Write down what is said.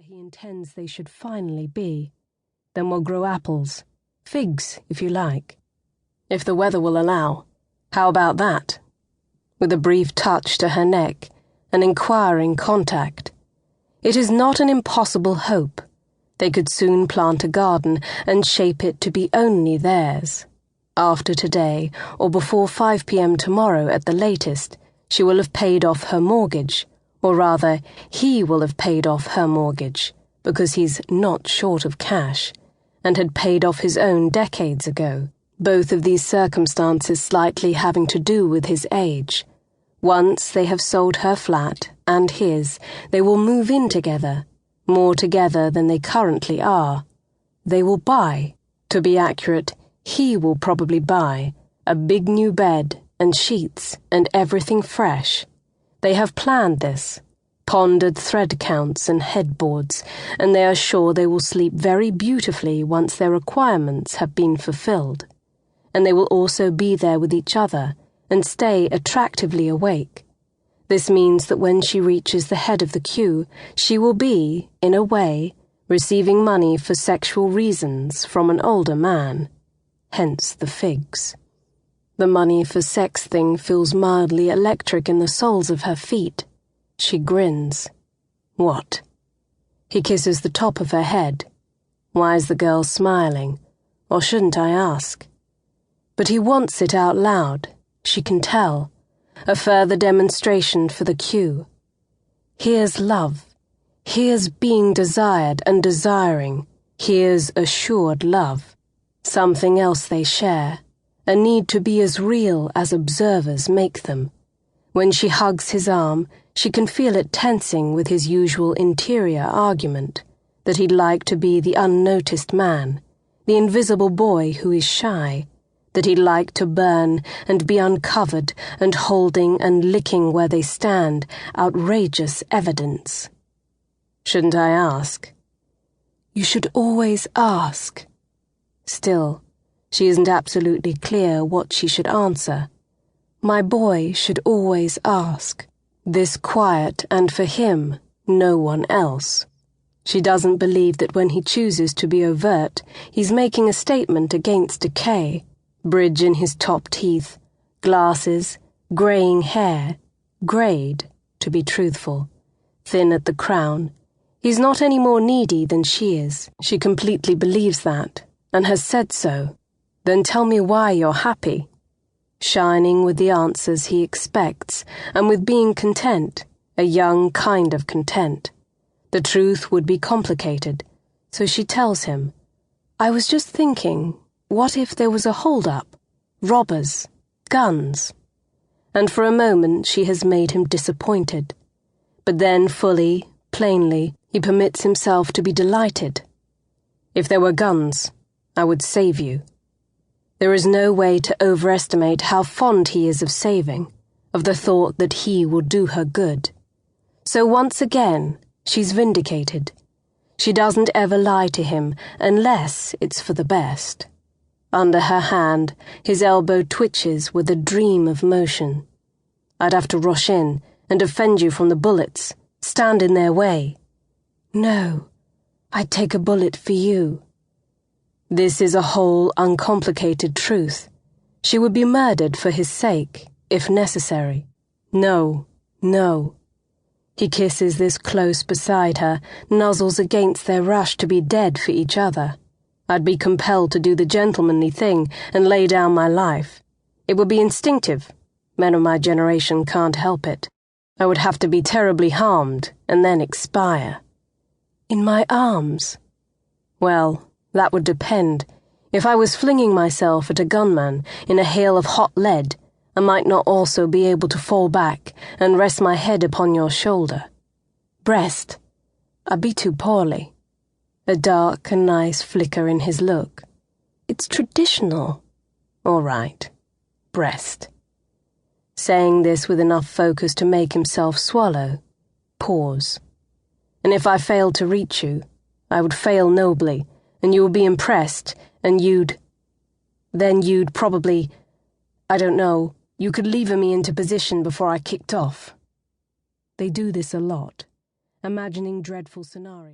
he intends they should finally be. Then we'll grow apples, figs, if you like. If the weather will allow, how about that? With a brief touch to her neck, an inquiring contact. It is not an impossible hope. They could soon plant a garden and shape it to be only theirs. After today, or before 5 p.m. tomorrow at the latest, she will have paid off her mortgage, or rather, he will have paid off her mortgage, because he's not short of cash, and had paid off his own decades ago, both of these circumstances slightly having to do with his age. Once they have sold her flat, and his, they will move in together, more together than they currently are. They will buy, to be accurate, he will probably buy, a big new bed and sheets and everything fresh. They have planned this, pondered thread counts and headboards, and they are sure they will sleep very beautifully once their requirements have been fulfilled. And they will also be there with each other and stay attractively awake. This means that when she reaches the head of the queue, she will be, in a way, receiving money for sexual reasons from an older man. Hence the figs. The money for sex thing feels mildly electric in the soles of her feet. She grins. What? He kisses the top of her head. Why is the girl smiling? Or shouldn't I ask? But he wants it out loud. She can tell. A further demonstration for the cue. Here's love. Here's being desired and desiring. Here's assured love. Something else they share. A need to be as real as observers make them. When she hugs his arm, she can feel it tensing with his usual interior argument, that he'd like to be the unnoticed man, the invisible boy who is shy, that he'd like to burn and be uncovered and holding and licking where they stand, outrageous evidence. Shouldn't I ask? You should always ask. Still, she isn't absolutely clear what she should answer. My boy should always ask. This quiet, and for him, no one else. She doesn't believe that when he chooses to be overt, he's making a statement against decay. Bridge in his top teeth, glasses, greying hair, greyed, to be truthful, thin at the crown. He's not any more needy than she is. She completely believes that, and has said so. Then tell me why you're happy. Shining with the answers he expects, and with being content, a young kind of content. The truth would be complicated, so she tells him, I was just thinking, what if there was a hold-up? Robbers, guns. And for a moment she has made him disappointed. But then fully, plainly, he permits himself to be delighted. If there were guns, I would save you. There is no way to overestimate how fond he is of saving, of the thought that he will do her good. So once again, she's vindicated. She doesn't ever lie to him unless it's for the best. Under her hand, his elbow twitches with a dream of motion. I'd have to rush in and defend you from the bullets, stand in their way. No, I'd take a bullet for you. This is a whole, uncomplicated truth. She would be murdered for his sake, if necessary. No, no. He kisses this close beside her, nuzzles against their rush to be dead for each other. I'd be compelled to do the gentlemanly thing and lay down my life. It would be instinctive. Men of my generation can't help it. I would have to be terribly harmed and then expire. In my arms? Well, that would depend. If I was flinging myself at a gunman in a hail of hot lead, I might not also be able to fall back and rest my head upon your shoulder. Breast? I'd be too poorly. A dark and nice flicker in his look. It's traditional. All right. Breast. Saying this with enough focus to make himself swallow. Pause. And if I failed to reach you, I would fail nobly, and you would be impressed, and then you'd probably, I don't know, you could lever me into position before I kicked off. They do this a lot, imagining dreadful scenarios.